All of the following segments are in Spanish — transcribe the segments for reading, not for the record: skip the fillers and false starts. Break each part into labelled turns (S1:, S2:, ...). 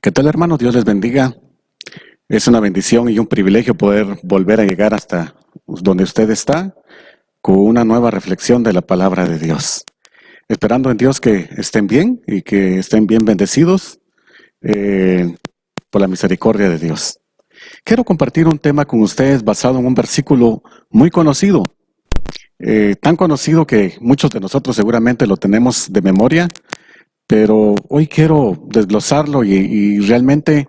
S1: ¿Qué tal, hermano? Dios les bendiga. Es una bendición y un privilegio poder volver a llegar hasta donde usted está con una nueva reflexión de la palabra de Dios. Esperando en Dios que estén bien y que estén bien bendecidos por la misericordia de Dios. Quiero compartir un tema con ustedes basado en un versículo muy conocido, tan conocido que muchos de nosotros seguramente lo tenemos de memoria, pero hoy quiero desglosarlo y realmente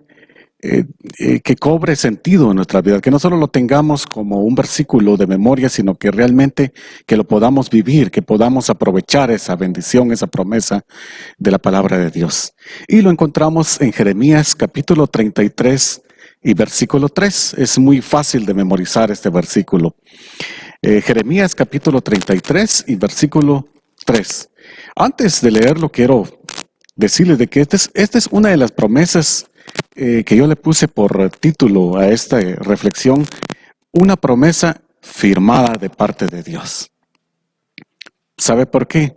S1: que cobre sentido en nuestra vida, que no solo lo tengamos como un versículo de memoria, sino que realmente que lo podamos vivir, que podamos aprovechar esa bendición, esa promesa de la palabra de Dios. Y lo encontramos en Jeremías capítulo 33 y versículo 3. Es muy fácil de memorizar este versículo. Jeremías capítulo 33 y versículo 3. Antes de leerlo, quiero decirles de que esta es una de las promesas que yo le puse por título a esta reflexión, una promesa firmada de parte de Dios. ¿Sabe por qué?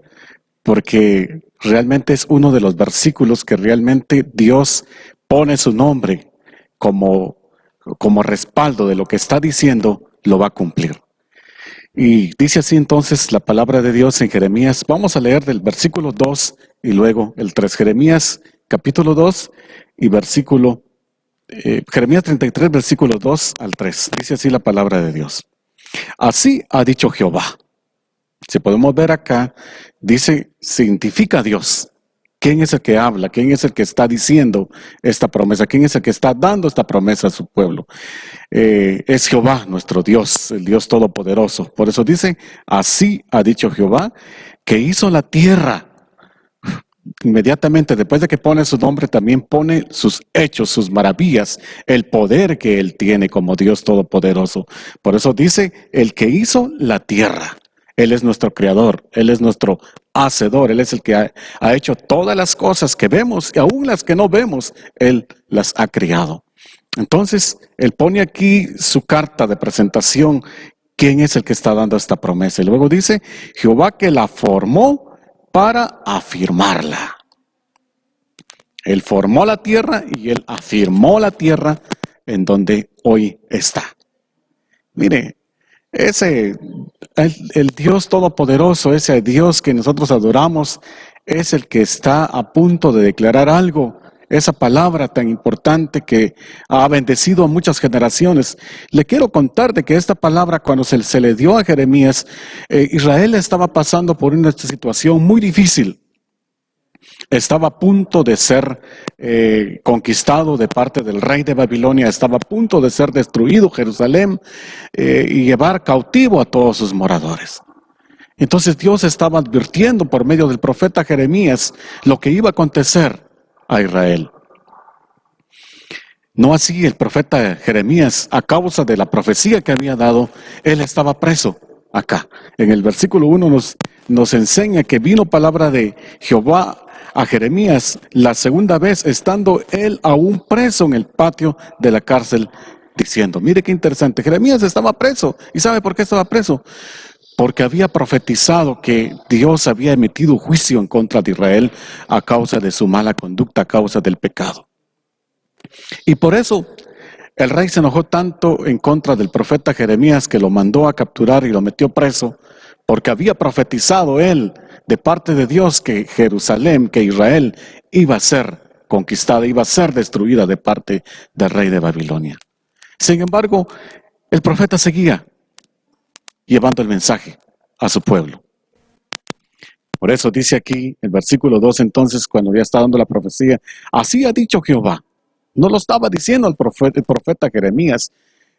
S1: Porque realmente es uno de los versículos que realmente Dios pone su nombre como respaldo de lo que está diciendo, lo va a cumplir. Y dice así entonces la palabra de Dios en Jeremías. Vamos a leer del versículo 2 y luego el 3. Jeremías capítulo 2 y versículo, Jeremías 33, versículo 2 al 3. Dice así la palabra de Dios. Así ha dicho Jehová. Si podemos ver acá, dice, se identifica a Dios. ¿Quién es el que habla? ¿Quién es el que está diciendo esta promesa? ¿Quién es el que está dando esta promesa a su pueblo? Es Jehová, nuestro Dios, el Dios Todopoderoso. Por eso dice, así ha dicho Jehová, que hizo la tierra. Inmediatamente después de que pone su nombre, también pone sus hechos, sus maravillas, el poder que Él tiene como Dios Todopoderoso. Por eso dice, el que hizo la tierra. Él es nuestro creador, Él es nuestro hacedor, Él es el que ha hecho todas las cosas que vemos y aún las que no vemos, Él las ha creado. Entonces, Él pone aquí su carta de presentación, quién es el que está dando esta promesa. Y luego dice, Jehová que la formó para afirmarla. Él formó la tierra y Él afirmó la tierra en donde hoy está. Mire, el Dios Todopoderoso, ese Dios que nosotros adoramos, es el que está a punto de declarar algo. Esa palabra tan importante que ha bendecido a muchas generaciones. Le quiero contar de que esta palabra, cuando se le dio a Jeremías, Israel estaba pasando por una situación muy difícil. Estaba a punto de ser conquistado de parte del rey de Babilonia, estaba a punto de ser destruido Jerusalén y llevar cautivo a todos sus moradores. Entonces Dios estaba advirtiendo por medio del profeta Jeremías lo que iba a acontecer a Israel. No así el profeta Jeremías, a causa de la profecía que había dado, él estaba preso acá. En el versículo 1 nos enseña que vino palabra de Jehová a Jeremías la segunda vez, estando él aún preso en el patio de la cárcel, diciendo, mire qué interesante, Jeremías estaba preso. ¿Y sabe por qué estaba preso? Porque había profetizado que Dios había emitido juicio en contra de Israel a causa de su mala conducta, a causa del pecado. Y por eso el rey se enojó tanto en contra del profeta Jeremías que lo mandó a capturar y lo metió preso, porque había profetizado él de parte de Dios que Jerusalén, que Israel iba a ser conquistada, iba a ser destruida de parte del rey de Babilonia. Sin embargo, el profeta seguía llevando el mensaje a su pueblo. Por eso dice aquí el versículo 2, entonces, cuando ya está dando la profecía, así ha dicho Jehová. No lo estaba diciendo el profeta Jeremías,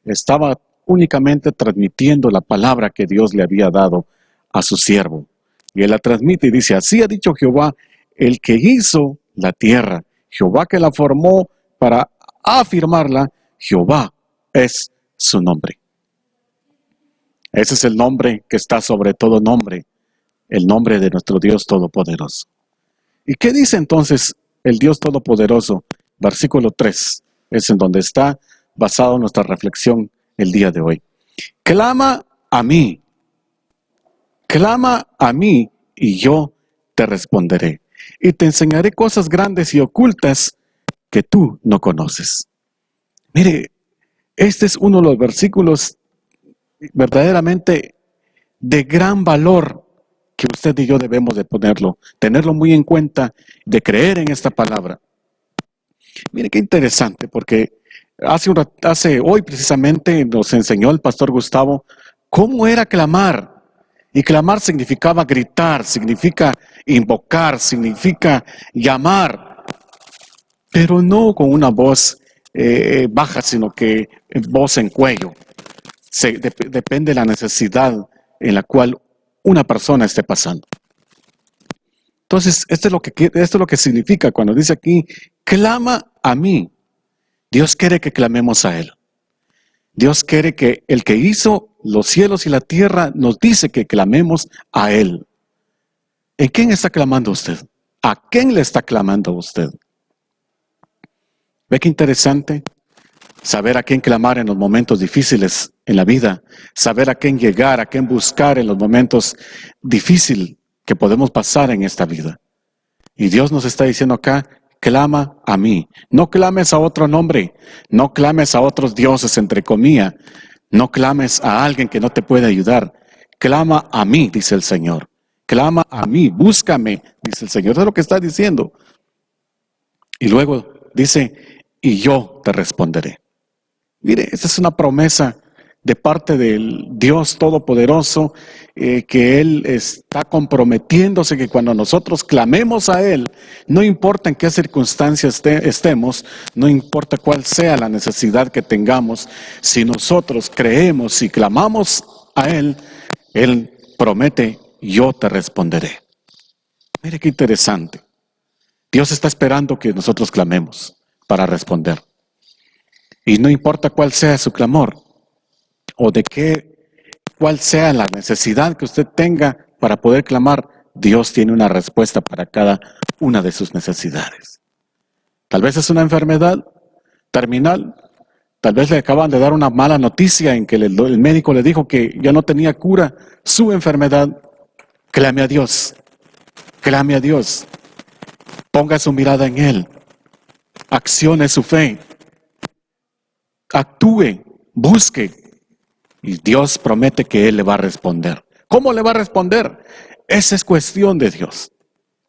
S1: estaba únicamente transmitiendo la palabra que Dios le había dado a su siervo. Y él la transmite y dice, así ha dicho Jehová, el que hizo la tierra, Jehová que la formó para afirmarla, Jehová es su nombre. Ese es el nombre que está sobre todo nombre, el nombre de nuestro Dios Todopoderoso. ¿Y qué dice entonces el Dios Todopoderoso? Versículo 3 es en donde está basada nuestra reflexión el día de hoy. Clama a mí y yo te responderé. Y te enseñaré cosas grandes y ocultas que tú no conoces. Mire, este es uno de los versículos verdaderamente de gran valor que usted y yo debemos de tenerlo muy en cuenta, de creer en esta palabra. Mire qué interesante, porque hoy precisamente nos enseñó el pastor Gustavo cómo era clamar. Y clamar significaba gritar, significa invocar, significa llamar, pero no con una voz baja, sino que voz en cuello. Depende de la necesidad en la cual una persona esté pasando. Entonces, esto es lo que significa cuando dice aquí, clama a mí. Dios quiere que clamemos a Él. Dios quiere que el que hizo los cielos y la tierra nos dice que clamemos a Él. ¿En quién está clamando usted? ¿A quién le está clamando usted? ¿Ve qué interesante? Saber a quién clamar en los momentos difíciles en la vida. Saber a quién llegar, a quién buscar en los momentos difíciles que podemos pasar en esta vida. Y Dios nos está diciendo acá, clama a mí. No clames a otro nombre. No clames a otros dioses, entre comillas. No clames a alguien que no te puede ayudar. Clama a mí, dice el Señor. Clama a mí, búscame, dice el Señor. Eso es lo que está diciendo. Y luego dice, y yo te responderé. Mire, esta es una promesa de parte del Dios Todopoderoso, que Él está comprometiéndose que cuando nosotros clamemos a Él, no importa en qué circunstancias estemos, no importa cuál sea la necesidad que tengamos, si nosotros creemos y clamamos a Él, Él promete, yo te responderé. Mire qué interesante. Dios está esperando que nosotros clamemos para responder. Y no importa cuál sea su clamor, o cuál sea la necesidad que usted tenga para poder clamar, Dios tiene una respuesta para cada una de sus necesidades. Tal vez es una enfermedad terminal, tal vez le acaban de dar una mala noticia en que el médico le dijo que ya no tenía cura su enfermedad. Clame a Dios, clame a Dios, ponga su mirada en Él, accione su fe, actúe, busque. Y Dios promete que Él le va a responder. ¿Cómo le va a responder? Esa es cuestión de Dios.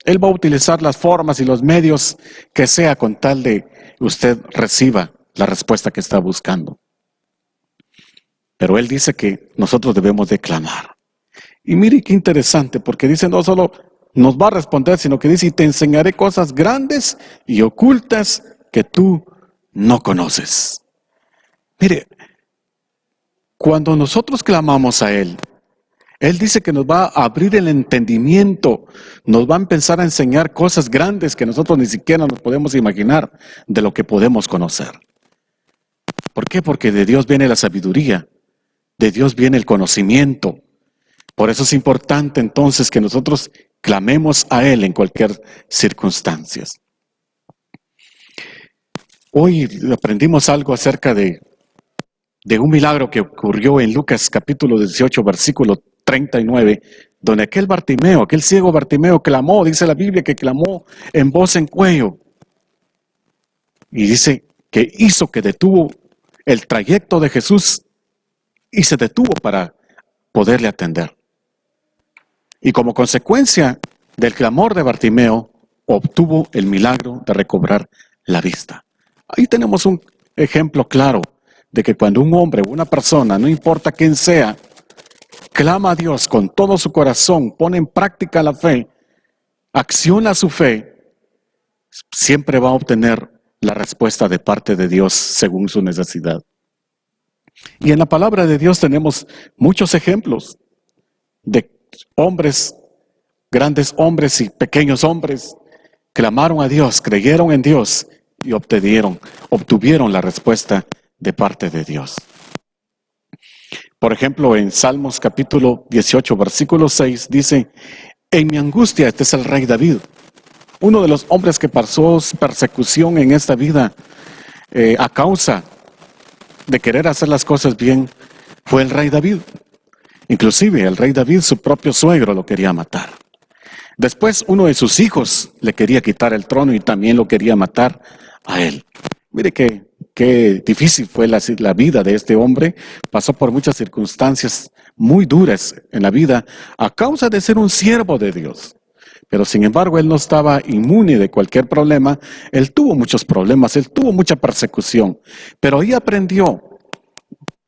S1: Él va a utilizar las formas y los medios que sea con tal de usted reciba la respuesta que está buscando. Pero Él dice que nosotros debemos de clamar. Y mire qué interesante, porque dice no solo nos va a responder, sino que dice, y te enseñaré cosas grandes y ocultas que tú no conoces. Mire, cuando nosotros clamamos a Él, Él dice que nos va a abrir el entendimiento, nos va a empezar a enseñar cosas grandes que nosotros ni siquiera nos podemos imaginar de lo que podemos conocer. ¿Por qué? Porque de Dios viene la sabiduría, de Dios viene el conocimiento. Por eso es importante entonces que nosotros clamemos a Él en cualquier circunstancia. Hoy aprendimos algo acerca de un milagro que ocurrió en Lucas capítulo 18, versículo 39, donde aquel ciego Bartimeo clamó, dice la Biblia que clamó en voz en cuello. Y dice que detuvo el trayecto de Jesús y se detuvo para poderle atender. Y como consecuencia del clamor de Bartimeo, obtuvo el milagro de recobrar la vista. Ahí tenemos un ejemplo claro de que cuando un hombre o una persona, no importa quién sea, clama a Dios con todo su corazón, pone en práctica la fe, acciona su fe, siempre va a obtener la respuesta de parte de Dios según su necesidad. Y en la palabra de Dios tenemos muchos ejemplos de hombres, grandes hombres y pequeños hombres, clamaron a Dios, creyeron en Dios y obtuvieron la respuesta de parte de Dios. Por ejemplo, en Salmos capítulo 18, versículo 6, dice, en mi angustia, este es el rey David, uno de los hombres que pasó persecución en esta vida a causa de querer hacer las cosas bien, fue el rey David. Inclusive el rey David, su propio suegro, lo quería matar. Después uno de sus hijos le quería quitar el trono y también lo quería matar a él. Mire qué difícil fue la vida de este hombre. Pasó por muchas circunstancias muy duras en la vida a causa de ser un siervo de Dios. Pero sin embargo, él no estaba inmune de cualquier problema. Él tuvo muchos problemas, él tuvo mucha persecución. Pero ahí aprendió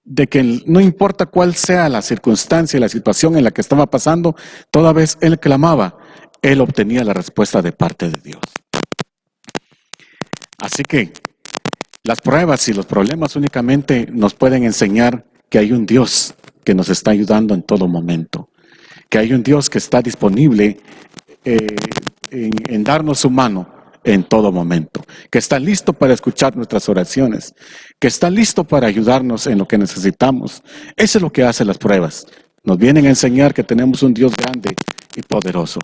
S1: de que no importa cuál sea la circunstancia y la situación en la que estaba pasando, toda vez él clamaba, él obtenía la respuesta de parte de Dios. Así que las pruebas y los problemas únicamente nos pueden enseñar que hay un Dios que nos está ayudando en todo momento, que hay un Dios que está disponible en darnos su mano en todo momento, que está listo para escuchar nuestras oraciones, que está listo para ayudarnos en lo que necesitamos. Eso es lo que hacen las pruebas. Nos vienen a enseñar que tenemos un Dios grande y poderoso.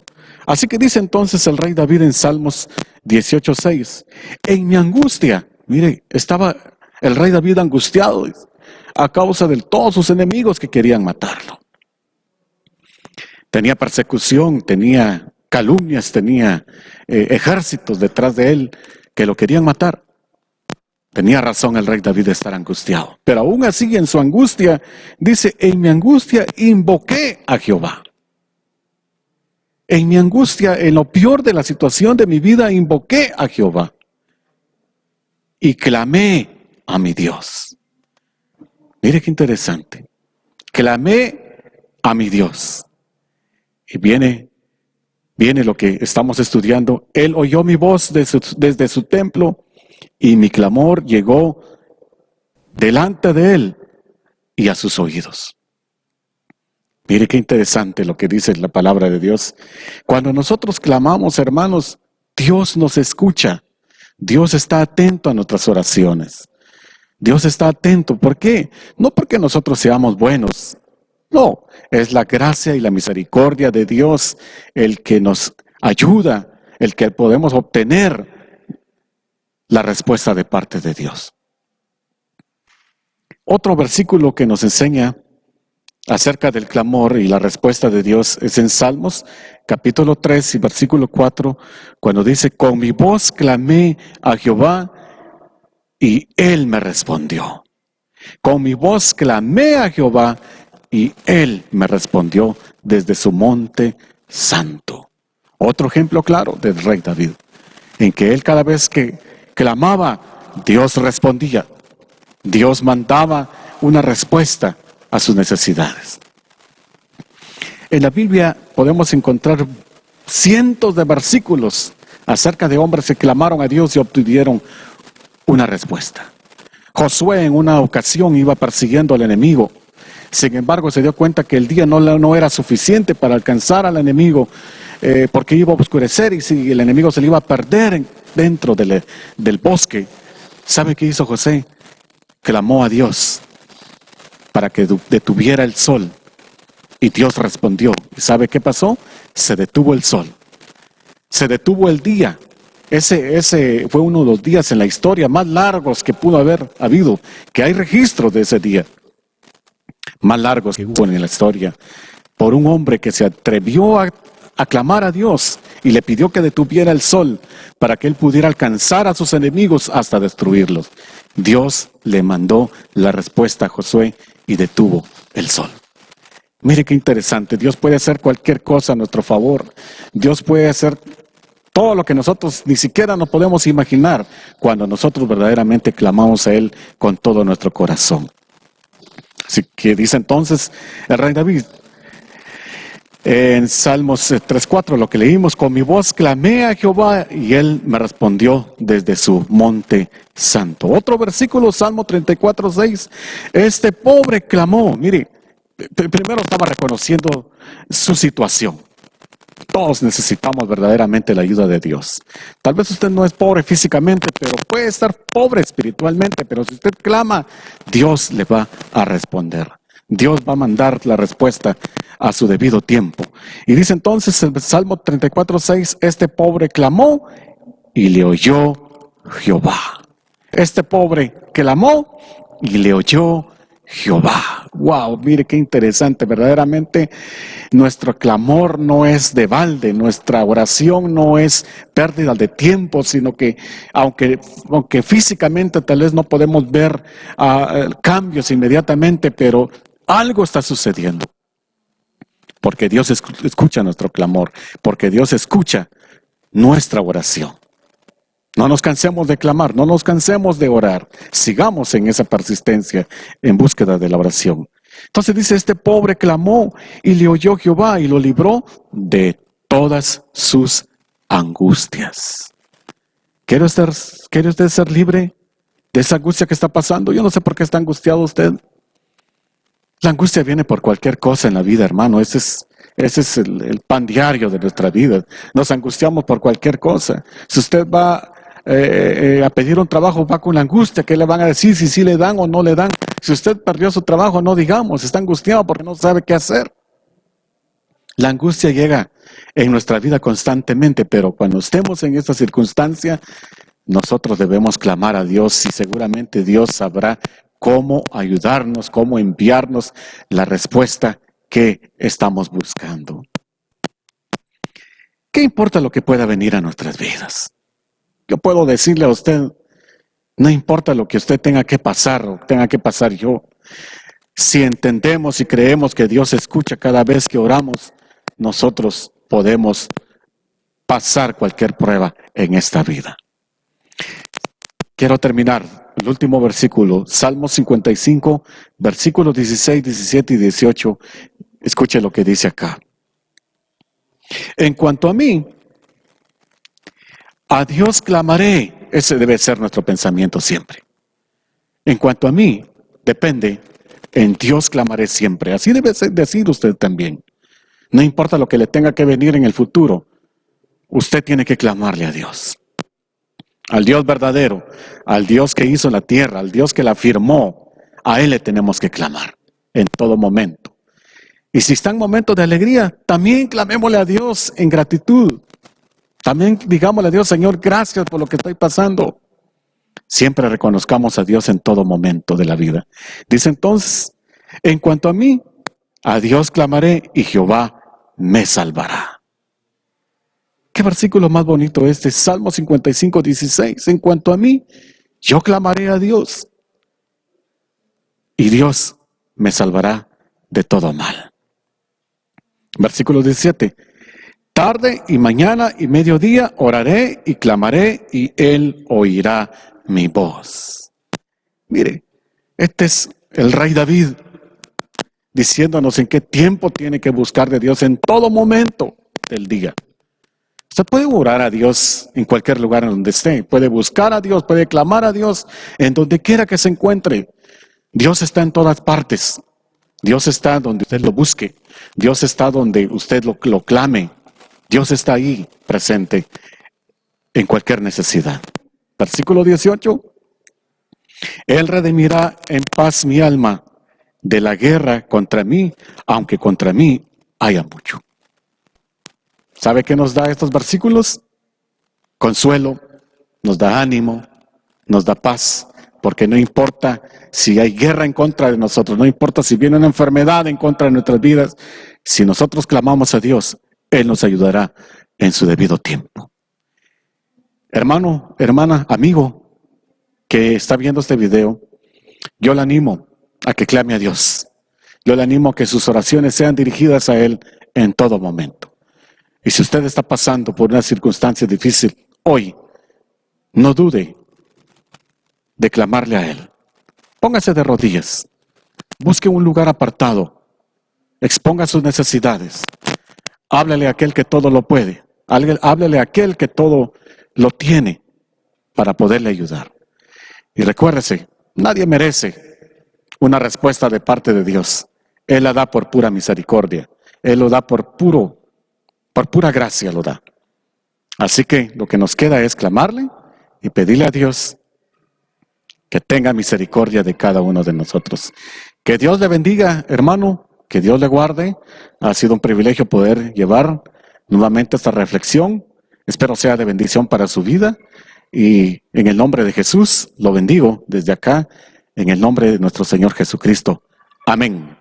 S1: Así que dice entonces el rey David en Salmos 18:6, en mi angustia, mire, estaba el rey David angustiado a causa de todos sus enemigos que querían matarlo. Tenía persecución, tenía calumnias, tenía ejércitos detrás de él que lo querían matar. Tenía razón el rey David de estar angustiado. Pero aún así en su angustia, dice, en mi angustia invoqué a Jehová. En mi angustia, en lo peor de la situación de mi vida, invoqué a Jehová. Y clamé a mi Dios. Mire qué interesante. Clamé a mi Dios. Y viene lo que estamos estudiando. Él oyó mi voz desde su templo y mi clamor llegó delante de él y a sus oídos. Mire qué interesante lo que dice la palabra de Dios. Cuando nosotros clamamos, hermanos, Dios nos escucha. Dios está atento a nuestras oraciones. Dios está atento. ¿Por qué? No porque nosotros seamos buenos. No, es la gracia y la misericordia de Dios el que nos ayuda, el que podemos obtener la respuesta de parte de Dios. Otro versículo que nos enseña acerca del clamor y la respuesta de Dios es en Salmos, capítulo 3 y versículo 4, cuando dice, con mi voz clamé a Jehová y Él me respondió. Con mi voz clamé a Jehová y Él me respondió desde su monte santo. Otro ejemplo claro del rey David, en que él cada vez que clamaba, Dios respondía. Dios mandaba una respuesta a sus necesidades. En la Biblia podemos encontrar cientos de versículos acerca de hombres que clamaron a Dios y obtuvieron una respuesta. Josué en una ocasión iba persiguiendo al enemigo. Sin embargo, se dio cuenta que el día no era suficiente para alcanzar al enemigo porque iba a oscurecer y si el enemigo se le iba a perder dentro del bosque. ¿Sabe qué hizo José? Clamó a Dios para que detuviera el sol y Dios respondió. ¿Y sabe qué pasó? Se detuvo el sol. Se detuvo el día. Ese fue uno de los días en la historia más largos que pudo haber habido, que hay registro de ese día. Más largos que hubo en la historia, por un hombre que se atrevió a clamar a Dios y le pidió que detuviera el sol para que él pudiera alcanzar a sus enemigos hasta destruirlos. Dios le mandó la respuesta a Josué y detuvo el sol. Mire qué interesante, Dios puede hacer cualquier cosa a nuestro favor. Dios puede hacer todo lo que nosotros ni siquiera nos podemos imaginar cuando nosotros verdaderamente clamamos a Él con todo nuestro corazón. Así que dice entonces el rey David en Salmos 3:4, lo que leímos, con mi voz clamé a Jehová y Él me respondió desde su monte santo. Otro versículo, Salmo 34:6, este pobre clamó, mire, primero estaba reconociendo su situación. Todos necesitamos verdaderamente la ayuda de Dios. Tal vez usted no es pobre físicamente, pero puede estar pobre espiritualmente. Pero si usted clama, Dios le va a responder. Dios va a mandar la respuesta a su debido tiempo. Y dice entonces el Salmo 34:6, este pobre clamó y le oyó Jehová. Este pobre clamó y le oyó Jehová. Wow, mire qué interesante. Verdaderamente nuestro clamor no es de balde, nuestra oración no es pérdida de tiempo, sino que aunque físicamente tal vez no podemos ver cambios inmediatamente, pero algo está sucediendo. Porque Dios escucha nuestro clamor, porque Dios escucha nuestra oración. No nos cansemos de clamar, no nos cansemos de orar. Sigamos en esa persistencia en búsqueda de la oración. Entonces dice, este pobre clamó y le oyó Jehová y lo libró de todas sus angustias. ¿Quiere usted ser libre de esa angustia que está pasando? Yo no sé por qué está angustiado usted. La angustia viene por cualquier cosa en la vida, hermano. Ese es el pan diario de nuestra vida. Nos angustiamos por cualquier cosa. Si usted va a pedir un trabajo, va con la angustia. ¿Qué le van a decir? Si sí le dan o no le dan. Si usted perdió su trabajo, no digamos. Está angustiado porque no sabe qué hacer. La angustia llega en nuestra vida constantemente, pero cuando estemos en esta circunstancia, nosotros debemos clamar a Dios y seguramente Dios sabrá cómo ayudarnos, cómo enviarnos la respuesta que estamos buscando. ¿Qué importa lo que pueda venir a nuestras vidas? Yo puedo decirle a usted, no importa lo que usted tenga que pasar o tenga que pasar yo. Si entendemos y creemos que Dios escucha cada vez que oramos, nosotros podemos pasar cualquier prueba en esta vida. Quiero terminar el último versículo, Salmo 55, versículos 16, 17 y 18. Escuche lo que dice acá. En cuanto a mí, a Dios clamaré. Ese debe ser nuestro pensamiento siempre. En cuanto a mí, depende, en Dios clamaré siempre. Así debe decir usted también. No importa lo que le tenga que venir en el futuro, usted tiene que clamarle a Dios. Al Dios verdadero, al Dios que hizo la tierra, al Dios que la firmó, a Él le tenemos que clamar en todo momento. Y si está en momentos de alegría, también clamémosle a Dios en gratitud. También digámosle a Dios, Señor, gracias por lo que estoy pasando. Siempre reconozcamos a Dios en todo momento de la vida. Dice entonces, en cuanto a mí, a Dios clamaré y Jehová me salvará. ¿Qué versículo más bonito este? Salmo 55, 16. En cuanto a mí, yo clamaré a Dios y Dios me salvará de todo mal. Versículo 17. Tarde y mañana y mediodía oraré y clamaré y Él oirá mi voz. Mire, este es el rey David diciéndonos en qué tiempo tiene que buscar de Dios en todo momento del día. Usted puede orar a Dios en cualquier lugar en donde esté, puede buscar a Dios, puede clamar a Dios en donde quiera que se encuentre. Dios está en todas partes. Dios está donde usted lo busque. Dios está donde usted lo clame. Dios está ahí presente en cualquier necesidad. Versículo 18. Él redimirá en paz mi alma de la guerra contra mí, aunque contra mí haya mucho. ¿Sabe qué nos da estos versículos? Consuelo, nos da ánimo, nos da paz, porque no importa si hay guerra en contra de nosotros, no importa si viene una enfermedad en contra de nuestras vidas, si nosotros clamamos a Dios, Él nos ayudará en su debido tiempo. Hermano, hermana, amigo que está viendo este video, yo le animo a que clame a Dios. Yo le animo a que sus oraciones sean dirigidas a Él en todo momento. Y si usted está pasando por una circunstancia difícil hoy, no dude de clamarle a Él. Póngase de rodillas, busque un lugar apartado, exponga sus necesidades, háblele a aquel que todo lo puede, háblele a aquel que todo lo tiene para poderle ayudar. Y recuérdese, nadie merece una respuesta de parte de Dios. Él la da por pura misericordia, Él lo da por pura gracia lo da. Así que lo que nos queda es clamarle y pedirle a Dios que tenga misericordia de cada uno de nosotros. Que Dios le bendiga, hermano, que Dios le guarde. Ha sido un privilegio poder llevar nuevamente esta reflexión. Espero sea de bendición para su vida y en el nombre de Jesús lo bendigo desde acá en el nombre de nuestro Señor Jesucristo. Amén.